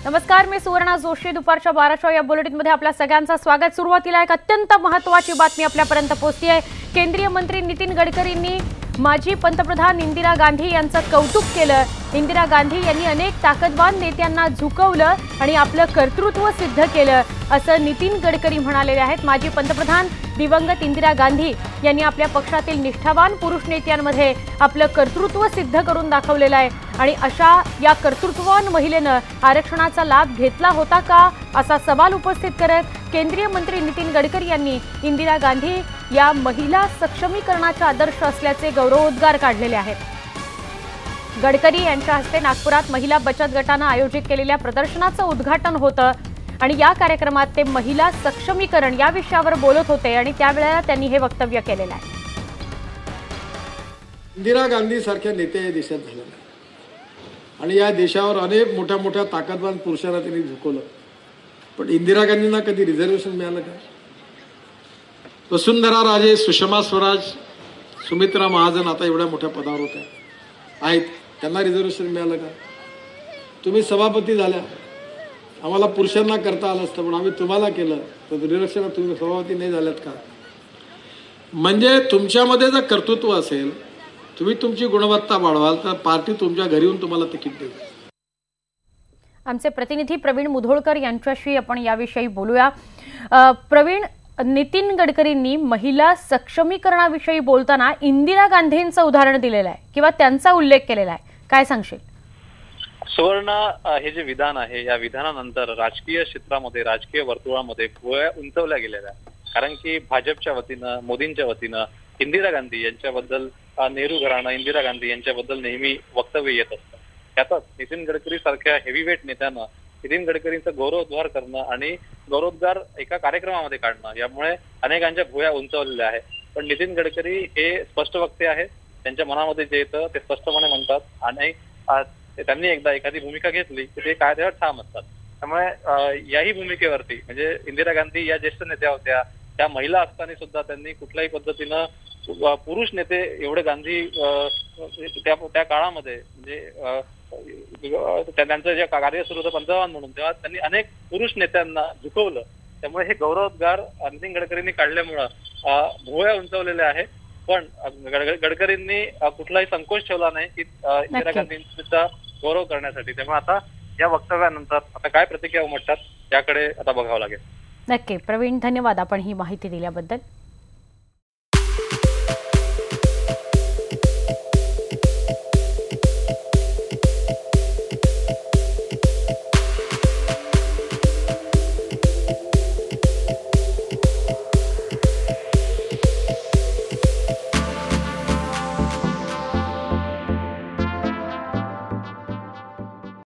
नमस्कार, मी सुवर्णा जोशी. दुपारच्या 12च्या या बुलेटिनमध्ये आपल्या सगळ्यांचं स्वागत. सुरुवातीला एक अत्यंत महत्त्वाची बातमी आपल्यापर्यंत पोहोचली आहे. केंद्रीय मंत्री नितीन गडकरींनी माजी पंतप्रधान इंदिरा गांधी यांचं कौतुक केलं. इंदिरा गांधी यांनी अनेक ताकदवान नेत्यांना झुकवलं आणि आपलं कर्तृत्व सिद्ध केलं, असं नितीन गडकरी म्हणालेले आहेत. माजी पंतप्रधान दिवंगत इंदिरा गांधी यांनी आपल्या पक्षातील निष्ठावान पुरुष नेत्यांमध्ये आपलं कर्तृत्व सिद्ध करून दाखवलेलं आहे आणि अशा या कर्तृत्ववान महिलेनं आरक्षणाचा लाभ घेतला होता का, असा सवाल उपस्थित करत केंद्रीय मंत्री नितीन गडकरी यांनी इंदिरा गांधी या महिला सक्षमीकरणाचा आदर्श असल्याचे गौरवोद्गार काढलेले आहेत. गडकरी यांच्या हस्ते नागपुरात महिला बचत गटानं आयोजित केलेल्या प्रदर्शनाचं उद्घाटन होतं आणि या कार्यक्रमात ते महिला सक्षमीकरण या विषयावर बोलत होते आणि त्यावेळेला त्यांनी हे वक्तव्य केलेलं आहे. इंदिरा गांधी सारख्या नेते या देशात झालेले आणि या देशावर अनेक मोठ्या मोठ्या ताकदवान पुरुषांना त्यांनी झुकवलं. पण इंदिरा गांधींना कधी रिझर्वेशन मिळालं का? वसुंधरा राजे, सुषमा स्वराज, सुमित्रा महाजन आता एवढ्या मोठ्या पदावर होत्या आहेत, त्यांना रिझर्वेशन मिळालं का? तुम्ही सभापती झाल्या, आम्हाला पुरुषांना करता आलं असतं पण आम्ही तुम्हाला केलं, तर रिझर्वेशन तुम्ही सभापती नाही झाल्यात का? म्हणजे तुमच्यामध्ये जर कर्तृत्व असेल, तुम्ही तुमची गुणवत्ता वाढवाल तर पार्टी तुमच्या घरी येऊन तुम्हाला तिकीट देईल. आमचे प्रतिनिधी प्रवीण मुधोळकर यांच्याशी आपण याविषयी बोलूया. प्रवीण, नितीन गडकरींनी महिला सक्षमीकरणाविषयी बोलताना इंदिरा गांधींचं उदाहरण दिलेलं आहे किंवा त्यांचा उल्लेख केलेला आहे, काय सांगशील? सुवर्ण, हे जे विधान आहे या विधानानंतर राजकीय क्षेत्रामध्ये, राजकीय वर्तुळामध्ये भुवया उंचवल्या गेलेल्या आहे. कारण की भाजपच्या वतीनं, मोदींच्या वतीनं इंदिरा गांधी यांच्याबद्दल, नेहरू घराणं, इंदिरा गांधी यांच्याबद्दल नेहमी वक्तव्य येत असतं. त्यातच नितीन गडकरी सारख्या हेवीवेट नेत्यानं नितीन गडकरींचा गौरवोद्गार करणं आणि गौरवोद्गार एका कार्यक्रमामध्ये काढणं, यामुळे अनेकांच्या भुवया उंचावलेल्या आहे. पण नितीन गडकरी हे स्पष्ट वक्ते आहेत. त्यांच्या मनामध्ये जे येतं ते स्पष्टपणे म्हणतात आणि त्यांनी एकदा एखादी भूमिका घेतली की ते काय त्यावर ठाम असतात. त्यामुळे याही भूमिकेवरती, म्हणजे इंदिरा गांधी या ज्येष्ठ नेत्या होत्या, त्या महिला असताना सुद्धा त्यांनी कुठल्याही पद्धतीनं पुरुष नेते एवढे गांधी त्या काळामध्ये, म्हणजे त्यांचं जे कार्य सुरू होतं पंतप्रधान म्हणून, तेव्हा त्यांनी अनेक पुरुष नेत्यांना झुकवलं. त्यामुळे हे गौरवोद्गार नितीन गडकरींनी काढल्यामुळं भुवया उंचावलेले आहे. पण गडकरींनी कुठलाही संकोच ठेवला नाही की इंदिरा गांधींचा गौरव करण्यासाठी. त्यामुळे आता या वक्तव्यानंतर आता काय प्रतिक्रिया उमटतात याकडे आता बघावं लागेल. नक्की प्रवीण, धन्यवाद आपण ही माहिती दिल्याबद्दल.